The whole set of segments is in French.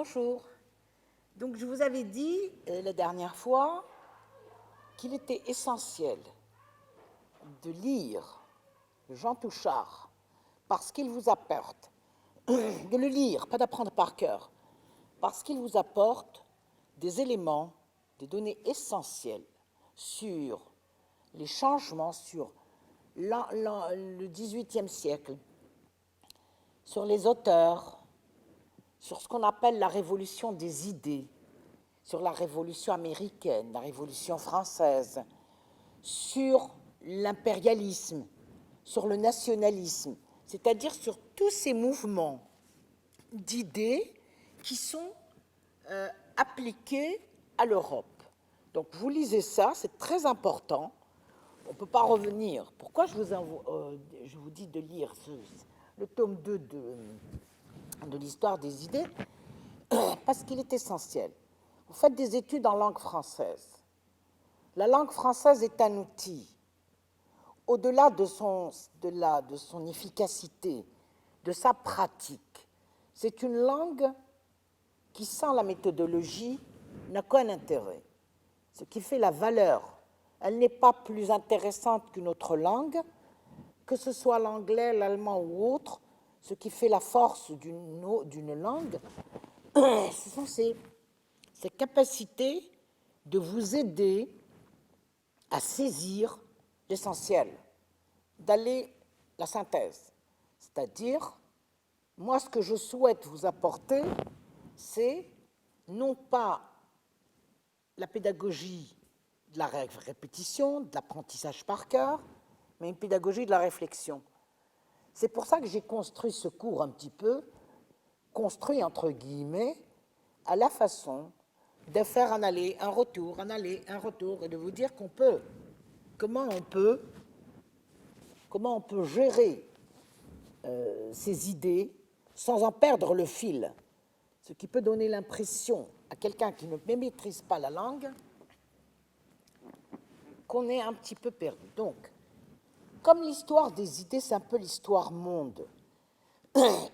Bonjour. Donc, je vous avais dit la dernière fois qu'il était essentiel de lire Jean Touchard parce qu'il vous apporte, de le lire, pas d'apprendre par cœur, parce qu'il vous apporte des éléments, des données essentielles sur les changements, sur le XVIIIe siècle, sur les auteurs, sur ce qu'on appelle la révolution des idées, sur la révolution américaine, la révolution française, sur l'impérialisme, sur le nationalisme, c'est-à-dire sur tous ces mouvements d'idées qui sont appliqués à l'Europe. Donc vous lisez ça, c'est très important. On ne peut pas revenir. Pourquoi je vous dis de lire le tome 2 de l'histoire des idées? Parce qu'il est essentiel. Vous faites des études en langue française. La langue française est un outil. Au-delà de son efficacité, de sa pratique, c'est une langue qui, sans la méthodologie, n'a qu'un intérêt. Ce qui fait la valeur. Elle n'est pas plus intéressante qu'une autre langue, que ce soit l'anglais, l'allemand ou autre. Ce qui fait la force d'une langue, ce sont ses capacités de vous aider à saisir l'essentiel, d'aller la synthèse. C'est-à-dire, moi, ce que je souhaite vous apporter, c'est non pas la pédagogie de la répétition, de l'apprentissage par cœur, mais une pédagogie de la réflexion. C'est pour ça que j'ai construit ce cours un petit peu, construit entre guillemets, à la façon de faire un aller, un retour, un aller, un retour, et de vous dire qu'on peut, comment on peut gérer ces idées sans en perdre le fil, ce qui peut donner l'impression à quelqu'un qui ne maîtrise pas la langue qu'on est un petit peu perdu. Donc, comme l'histoire des idées, c'est un peu l'histoire monde,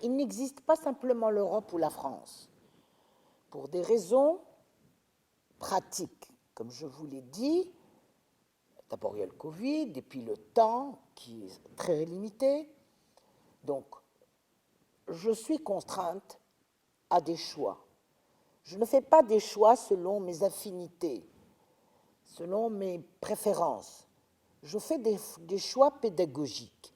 il n'existe pas simplement l'Europe ou la France. Pour des raisons pratiques, comme je vous l'ai dit, d'abord il y a le Covid, et puis le temps qui est très limité. Donc, je suis contrainte à des choix. Je ne fais pas des choix selon mes affinités, selon mes préférences. Je fais des choix pédagogiques.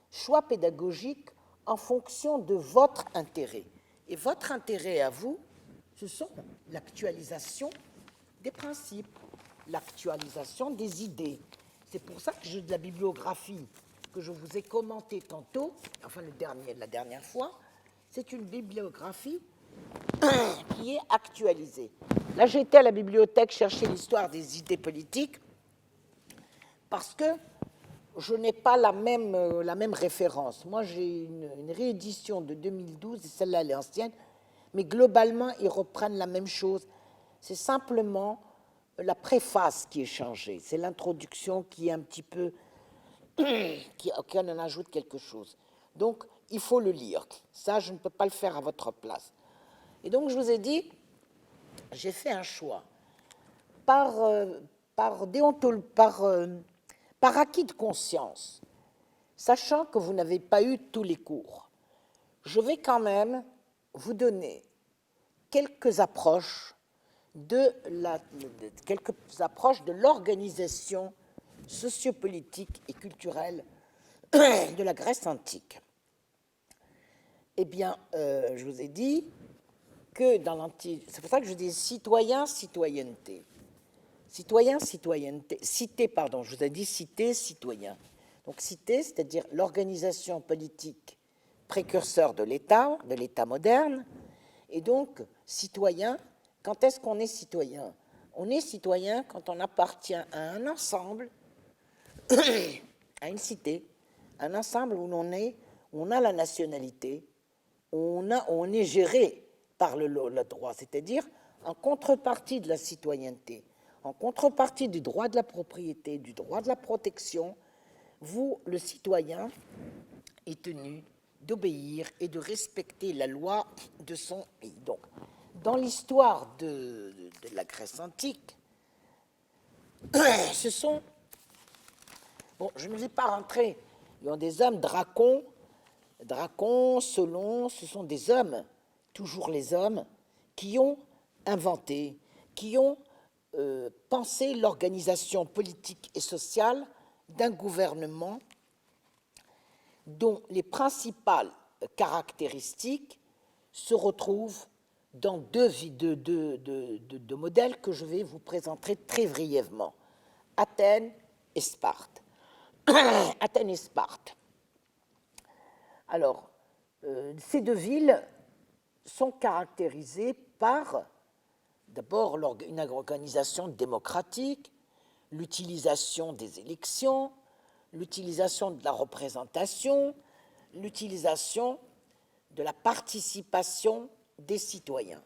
Choix pédagogiques en fonction de votre intérêt. Et votre intérêt à vous, ce sont l'actualisation des principes, l'actualisation des idées. C'est pour ça que la bibliographie que je vous ai commentée tantôt, enfin la dernière fois, c'est une bibliographie qui est actualisée. Là, j'étais à la bibliothèque chercher l'histoire des idées politiques parce que je n'ai pas la même référence. Moi, j'ai une réédition de 2012, et celle-là, elle est ancienne, mais globalement, ils reprennent la même chose. C'est simplement la préface qui est changée. C'est l'introduction qui est un petit peu... auquel on ajoute quelque chose. Donc, il faut le lire. Ça, je ne peux pas le faire à votre place. Et donc, je vous ai dit, j'ai fait un choix. Par acquis de conscience, sachant que vous n'avez pas eu tous les cours, je vais quand même vous donner quelques approches de l'organisation sociopolitique et culturelle de la Grèce antique. Eh bien, je vous ai dit que dans l'antique, c'est pour ça que je dis citoyen, citoyenneté. Citoyen, citoyenneté, cité, pardon, je vous ai dit cité, citoyen. Donc cité, c'est-à-dire l'organisation politique précurseur de l'État moderne, et donc citoyen, quand est-ce qu'on est citoyen? On est citoyen quand on appartient à un ensemble, à une cité, un ensemble où on a la nationalité, où on est géré par le droit, c'est-à-dire en contrepartie de la citoyenneté, en contrepartie du droit de la propriété, du droit de la protection, vous, le citoyen, est tenu d'obéir et de respecter la loi de son pays. Donc, dans l'histoire de la Grèce antique, ce sont, bon, je ne vais pas rentrer, ils ont des hommes, Dracon, Solon, ce sont des hommes, toujours les hommes, qui ont inventé, qui ont pensé l'organisation politique et sociale d'un gouvernement dont les principales caractéristiques se retrouvent dans deux modèles que je vais vous présenter très brièvement. Athènes et Sparte. Athènes et Sparte. Alors, ces deux villes sont caractérisées par, d'abord, une organisation démocratique, l'utilisation des élections, l'utilisation de la représentation, l'utilisation de la participation des citoyens.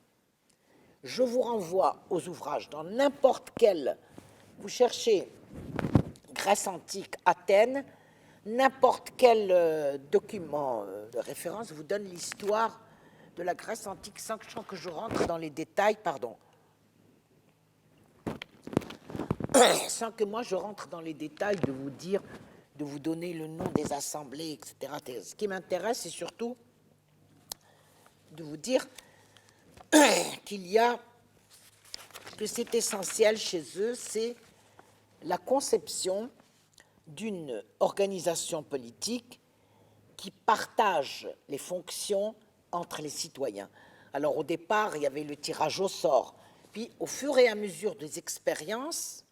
Je vous renvoie aux ouvrages dans n'importe quel, vous cherchez Grèce antique, Athènes, n'importe quel document de référence vous donne l'histoire de la Grèce antique sans que je rentre dans les détails, sans que moi je rentre dans les détails de vous dire, de vous donner le nom des assemblées, etc. Ce qui m'intéresse, c'est surtout de vous dire que c'est essentiel chez eux, c'est la conception d'une organisation politique qui partage les fonctions entre les citoyens. Alors au départ, il y avait le tirage au sort, puis au fur et à mesure des expériences,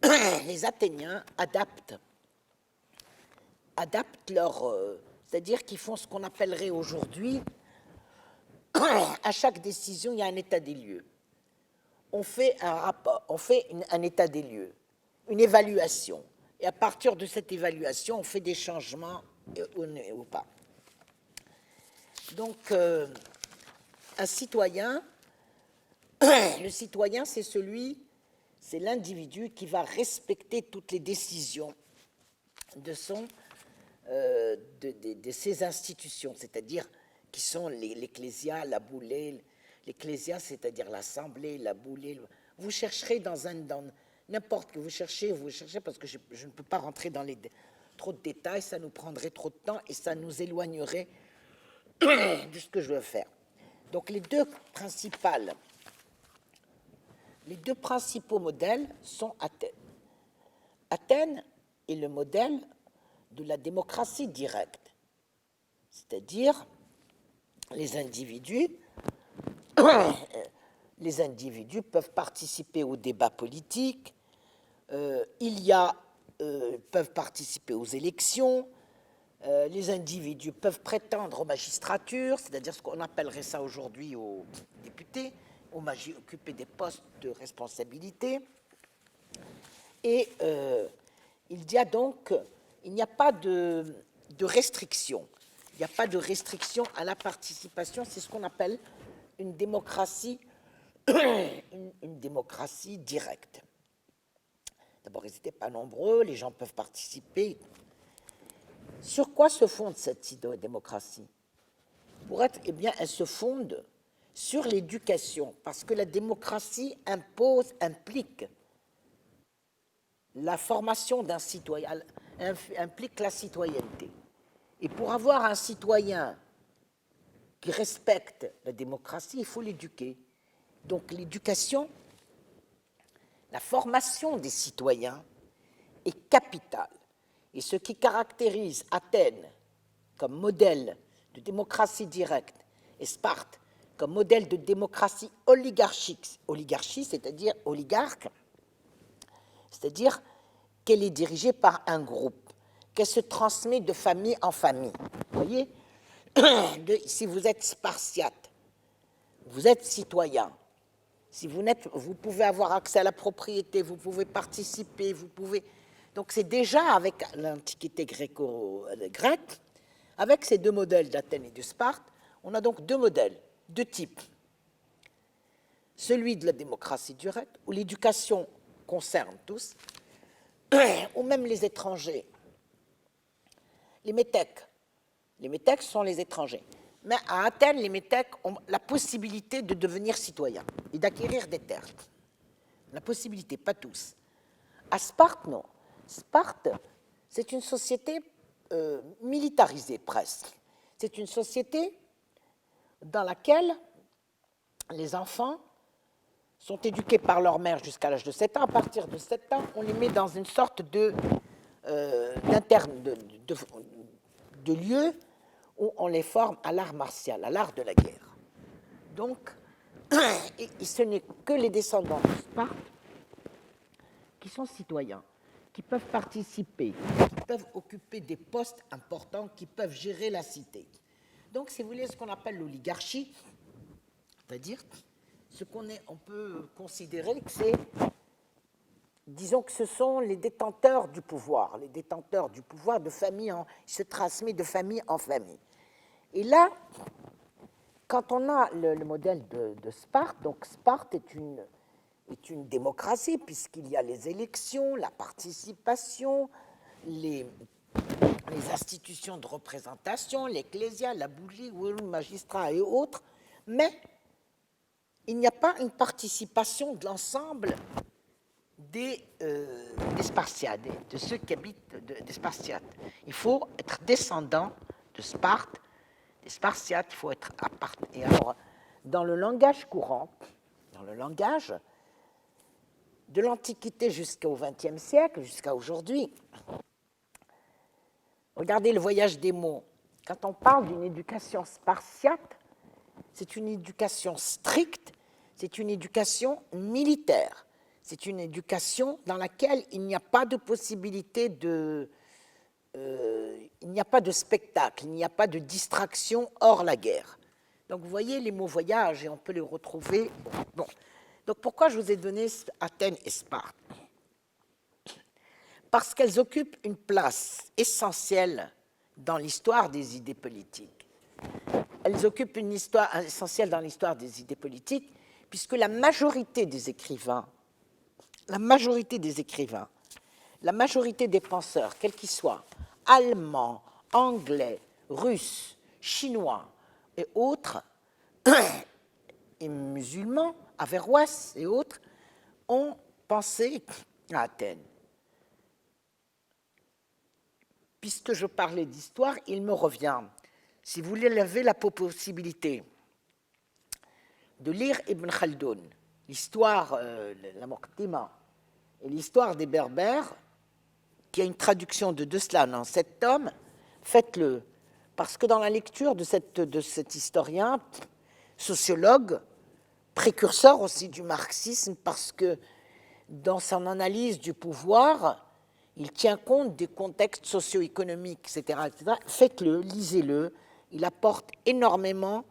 les Athéniens adaptent c'est-à-dire qu'ils font ce qu'on appellerait aujourd'hui, à chaque décision, il y a un état des lieux. On fait un rapport, on fait un état des lieux, une évaluation. Et à partir de cette évaluation, on fait des changements ou pas. Donc, un citoyen, le citoyen, c'est l'individu qui va respecter toutes les décisions de ces institutions, c'est-à-dire qui sont l'ecclésia, la boulée, l'ecclésia, c'est-à-dire l'assemblée, la boulée. Vous chercherez dans n'importe que vous cherchez parce que je ne peux pas rentrer dans trop de détails, ça nous prendrait trop de temps et ça nous éloignerait de ce que je veux faire. Donc les deux principaux modèles sont Athènes. Athènes est le modèle de la démocratie directe, c'est-à-dire les individus peuvent participer au débat politique, peuvent participer aux élections, les individus peuvent prétendre aux magistratures, c'est-à-dire ce qu'on appellerait ça aujourd'hui aux députés, occuper des postes de responsabilité. Et il n'y a pas de restriction. Il n'y a pas de restriction à la participation. C'est ce qu'on appelle une démocratie directe. D'abord, ils n'étaient pas nombreux, les gens peuvent participer. Sur quoi se fonde cette démocratie? Eh bien, elle se fonde sur l'éducation, parce que la démocratie implique la formation d'un citoyen, implique la citoyenneté. Et pour avoir un citoyen qui respecte la démocratie, il faut l'éduquer. Donc l'éducation, la formation des citoyens est capitale. Et ce qui caractérise Athènes comme modèle de démocratie directe et Sparte comme modèle de démocratie oligarchique, oligarchie, c'est-à-dire oligarque, c'est-à-dire qu'elle est dirigée par un groupe, qu'elle se transmet de famille en famille. Vous voyez, si vous êtes spartiate, vous êtes citoyen. Si vous pouvez avoir accès à la propriété, vous pouvez participer, vous pouvez. Donc c'est déjà avec l'Antiquité grecque, avec ces deux modèles d'Athènes et de Sparte, on a donc deux modèles, deux types. Celui de la démocratie directe, où l'éducation concerne tous, ou même les étrangers. Les métèques sont les étrangers. Mais à Athènes, les métèques ont la possibilité de devenir citoyens et d'acquérir des terres. La possibilité, pas tous. À Sparte, non. Sparte, c'est une société militarisée presque. C'est une société dans laquelle les enfants sont éduqués par leur mère jusqu'à l'âge de 7 ans. À partir de 7 ans, on les met dans une sorte de lieu où on les forme à l'art martial, à l'art de la guerre. Donc, et ce n'est que les descendants de Sparte qui sont citoyens, qui peuvent participer, qui peuvent occuper des postes importants, qui peuvent gérer la cité. Donc, si vous voulez, ce qu'on appelle l'oligarchie, c'est-à-dire on peut considérer que c'est, disons que ce sont les détenteurs du pouvoir de famille il se transmet de famille en famille. Et là, quand on a le modèle de Sparte, donc Sparte est une démocratie, puisqu'il y a les élections, la participation, les institutions de représentation, l'ecclésia, la bougie, le magistrat et autres, mais il n'y a pas une participation de l'ensemble des Spartiates, de ceux qui habitent des Spartiates. Il faut être descendant de Sparte, des Spartiates, il faut être à part. Et alors, dans le langage courant, dans le langage de l'Antiquité jusqu'au XXe siècle, jusqu'à aujourd'hui, regardez le voyage des mots. Quand on parle d'une éducation spartiate, c'est une éducation stricte, c'est une éducation militaire. C'est une éducation dans laquelle il n'y a pas de possibilité il n'y a pas de spectacle, il n'y a pas de distraction hors la guerre. Donc vous voyez les mots voyage et on peut les retrouver. Bon. Donc pourquoi je vous ai donné Athènes et Sparte? Parce qu'elles occupent une place essentielle dans l'histoire des idées politiques. Elles occupent une histoire essentielle dans l'histoire des idées politiques, puisque la majorité des écrivains, la majorité des penseurs, quels qu'ils soient, allemands, anglais, russes, chinois et autres, et musulmans, Averroès et autres, ont pensé à Athènes. Puisque je parlais d'histoire, il me revient, si vous avez la possibilité de lire Ibn Khaldoun, l'histoire, la Muqaddimah, et l'histoire des Berbères, qui a une traduction de Deslan en 7 tomes, faites-le. Parce que dans la lecture de cet historien, sociologue, précurseur aussi du marxisme, parce que dans son analyse du pouvoir, il tient compte des contextes socio-économiques, etc., etc. Faites-le, lisez-le. Il apporte énormément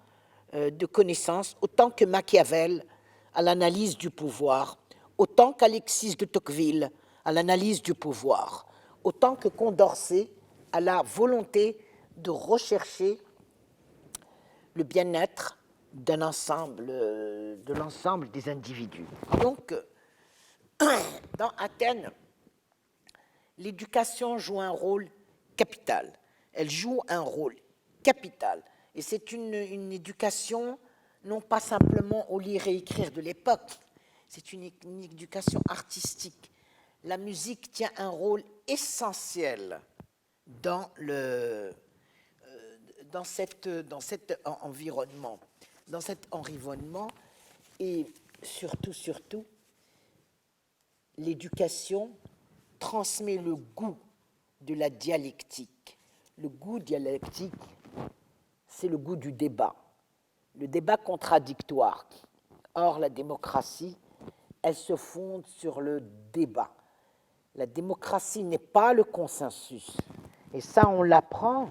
de connaissances, autant que Machiavel à l'analyse du pouvoir, autant qu'Alexis de Tocqueville à l'analyse du pouvoir, autant que Condorcet à la volonté de rechercher le bien-être de l'ensemble des individus. Donc, dans Athènes, l'éducation joue un rôle capital. Elle joue un rôle capital. Et c'est une éducation, non pas simplement au lire et écrire de l'époque, c'est une éducation artistique. La musique tient un rôle essentiel dans cet environnement. Et surtout, l'éducation transmet le goût de la dialectique. Le goût dialectique, c'est le goût du débat, le débat contradictoire. Or, la démocratie, elle se fonde sur le débat. La démocratie n'est pas le consensus. Et ça, on l'apprend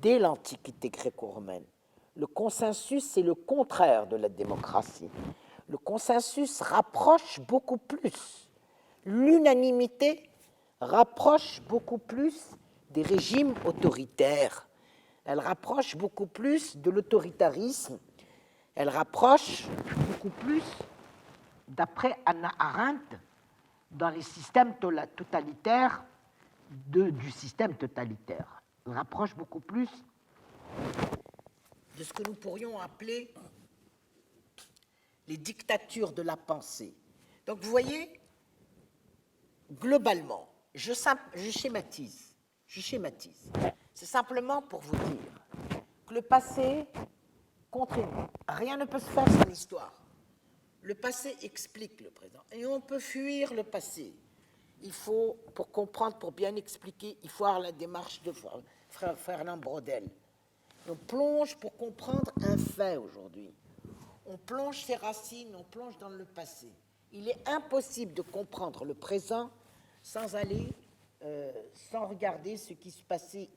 dès l'Antiquité gréco-romaine. Le consensus, c'est le contraire de la démocratie. Le consensus rapproche beaucoup plus. L'unanimité rapproche beaucoup plus des régimes autoritaires. Elle rapproche beaucoup plus de l'autoritarisme. Elle rapproche beaucoup plus, d'après Hannah Arendt, dans les systèmes totalitaires du système totalitaire. Elle rapproche beaucoup plus de ce que nous pourrions appeler les dictatures de la pensée. Donc vous voyez, globalement, je schématise. C'est simplement pour vous dire que le passé contraint. Rien ne peut se faire sans l'histoire. Le passé explique le présent. Et on peut fuir le passé. Il faut, pour comprendre, pour bien expliquer, il faut avoir la démarche de frère Fernand Braudel. On plonge pour comprendre un fait aujourd'hui. On plonge ses racines, on plonge dans le passé. Il est impossible de comprendre le présent sans regarder ce qui se passait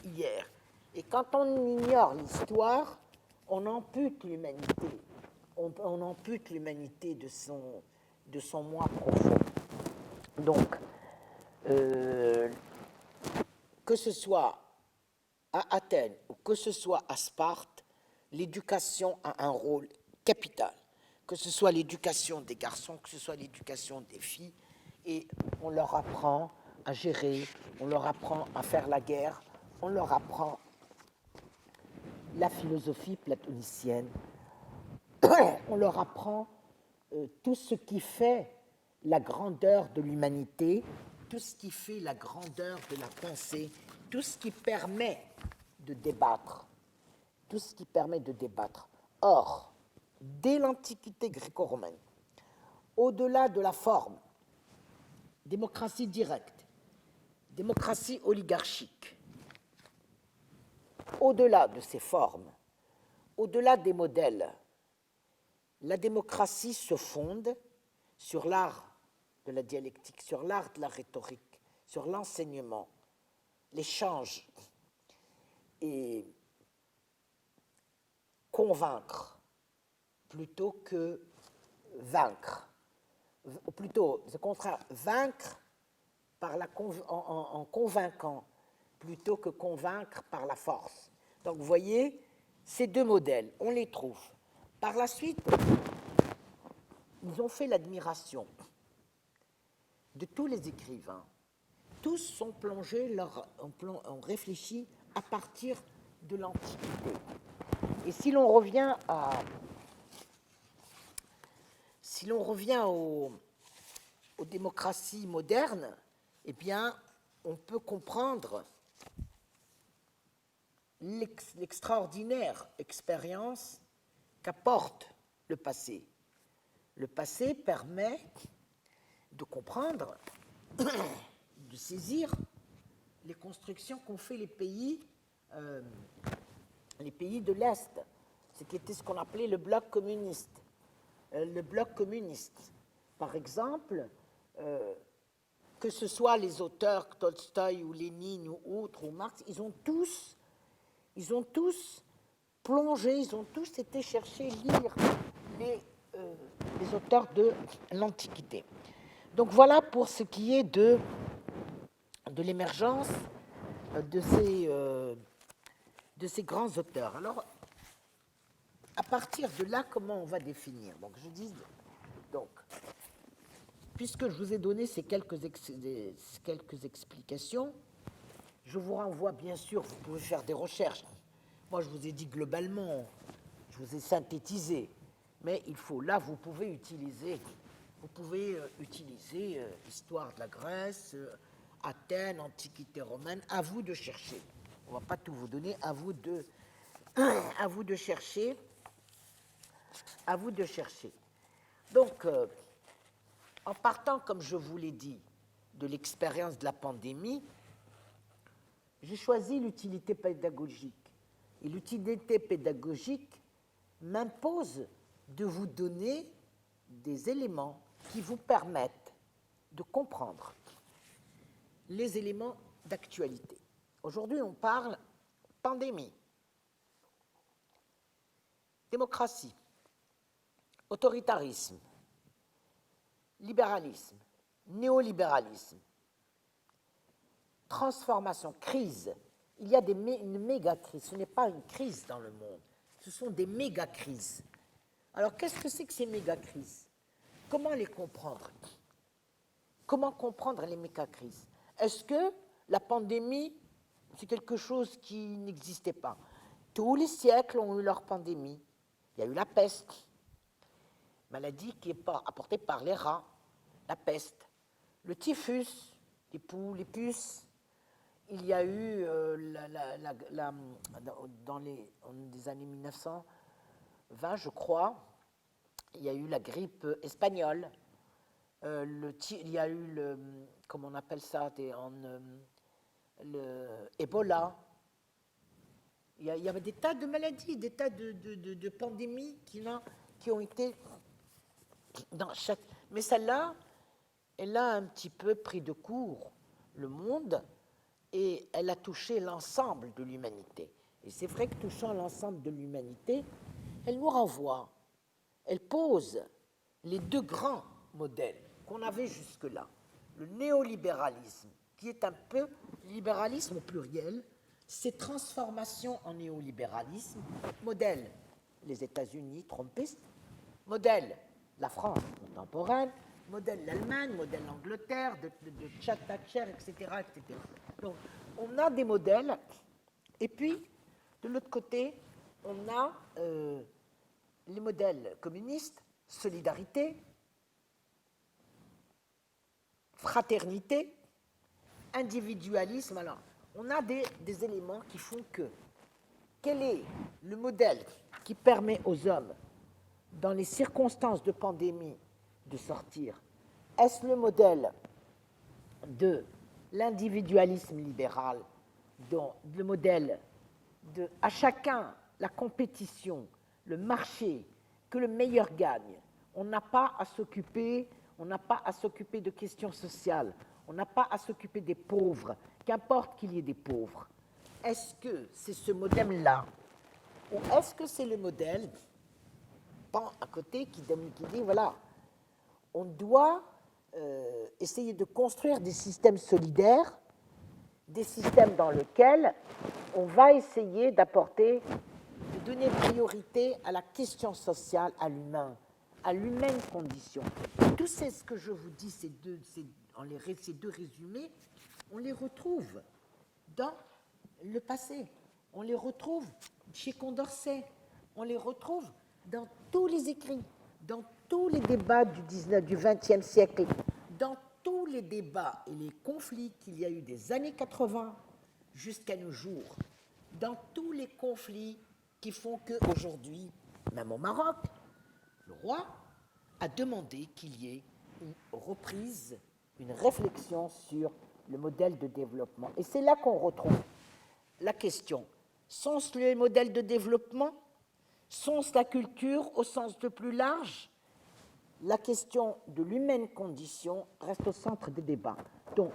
hier. Et quand on ignore l'histoire, on ampute l'humanité. On ampute l'humanité de son moi profond. Donc, que ce soit à Athènes ou que ce soit à Sparte, l'éducation a un rôle capital. Que ce soit l'éducation des garçons, que ce soit l'éducation des filles, et on leur apprend à gérer, on leur apprend à faire la guerre, on leur apprend la philosophie platonicienne, on leur apprend tout ce qui fait la grandeur de l'humanité, tout ce qui fait la grandeur de la pensée, tout ce qui permet de débattre. Tout ce qui permet de débattre. Or, dès l'Antiquité gréco-romaine, au-delà de la forme, démocratie directe, démocratie oligarchique, au-delà de ces formes, au-delà des modèles, la démocratie se fonde sur l'art de la dialectique, sur l'art de la rhétorique, sur l'enseignement, l'échange et convaincre plutôt que vaincre. Ou plutôt, au contraire, vaincre par en convainquant plutôt que convaincre par la force. Donc vous voyez, ces deux modèles, on les trouve. Par la suite, ils ont fait l'admiration de tous les écrivains. Tous sont plongés, ont réfléchi à partir de l'Antiquité. Et si l'on revient aux démocraties modernes, eh bien, on peut comprendre l'extraordinaire expérience qu'apporte le passé. Le passé permet de comprendre, de saisir les constructions qu'ont fait les pays de l'Est, ce qu'on appelait le bloc communiste. Le bloc communiste, par exemple, que ce soit les auteurs Tolstoï ou Lénine ou autres, ou Marx, ils ont tous plongé, ils ont tous été chercher, lire les auteurs de l'Antiquité. Donc voilà pour ce qui est de l'émergence de ces grands auteurs. Alors, à partir de là, comment on va définir? Donc, puisque je vous ai donné ces quelques explications, je vous renvoie, bien sûr, vous pouvez faire des recherches. Moi, je vous ai dit globalement, je vous ai synthétisé, mais vous pouvez utiliser l'histoire de la Grèce, Athènes, Antiquité romaine, à vous de chercher. On ne va pas tout vous donner, à vous de chercher. Donc, en partant, comme je vous l'ai dit, de l'expérience de la pandémie, j'ai choisi l'utilité pédagogique. Et l'utilité pédagogique m'impose de vous donner des éléments qui vous permettent de comprendre les éléments d'actualité. Aujourd'hui, on parle pandémie, démocratie, autoritarisme, libéralisme, néolibéralisme, transformation, crise. Il y a une méga-crise. Ce n'est pas une crise dans le monde. Ce sont des méga-crises. Alors, qu'est-ce que c'est que ces méga-crises? Comment les comprendre? Comment comprendre les méga-crises? Est-ce que la pandémie, c'est quelque chose qui n'existait pas? Tous les siècles ont eu leur pandémie. Il y a eu la peste, maladie qui est apportée par les rats, la peste, le typhus, les poux, les puces. Il y a eu, dans les années 1920, je crois, il y a eu la grippe espagnole. Il y a eu comment on appelle ça, le Ebola. Il y avait des tas de maladies, des tas de pandémies qui ont été dans chaque. Mais celle-là, elle a un petit peu pris de court le monde et elle a touché l'ensemble de l'humanité. Et c'est vrai que touchant l'ensemble de l'humanité, elle nous renvoie, elle pose les deux grands modèles qu'on avait jusque-là. Le néolibéralisme, qui est un peu libéralisme au pluriel, ces transformations en néolibéralisme, modèle les États-Unis trompistes, modèle la France contemporaine, modèle l'Allemagne, modèle l'Angleterre, de Thatcher, etc., etc. Donc, on a des modèles, et puis, de l'autre côté, on a les modèles communistes, solidarité, fraternité, individualisme. Alors, on a des éléments qui font que quel est le modèle qui permet aux hommes, dans les circonstances de pandémie, de sortir? Est-ce le modèle de l'individualisme libéral, dont le modèle de à chacun la compétition, le marché, que le meilleur gagne? On n'a pas à s'occuper de questions sociales, on n'a pas à s'occuper des pauvres, qu'importe qu'il y ait des pauvres. Est-ce que c'est ce modèle-là, ou est-ce que c'est le modèle à côté qui dit, voilà, on doit essayer de construire des systèmes solidaires, des systèmes dans lesquels on va essayer de donner priorité à la question sociale, à l'humain, à l'humaine condition. Tout ce que je vous dis, ces deux résumés, on les retrouve dans le passé, on les retrouve chez Condorcet, on les retrouve dans tous les écrits, dans tous les débats du XXe siècle, dans tous les débats et les conflits qu'il y a eu des années 80 jusqu'à nos jours, dans tous les conflits qui font qu'aujourd'hui, même au Maroc, le roi a demandé qu'il y ait une reprise, une réflexion sur le modèle de développement. Et c'est là qu'on retrouve la question. Sont-ce les modèles de développement? Sont-ce la culture au sens le plus large? La question de l'humaine condition reste au centre des débats. Donc,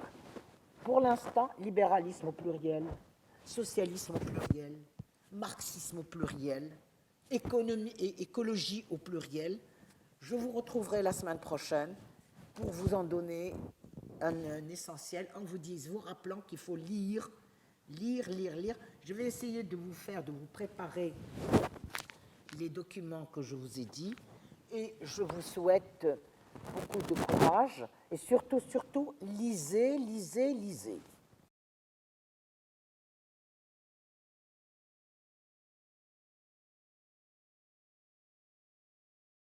pour l'instant, libéralisme au pluriel, socialisme au pluriel, marxisme au pluriel, économie et écologie au pluriel. Je vous retrouverai la semaine prochaine pour vous en donner un essentiel, en vous rappelant qu'il faut lire. Je vais essayer de vous préparer les documents que je vous ai dit, et je vous souhaite beaucoup de courage, et surtout, lisez.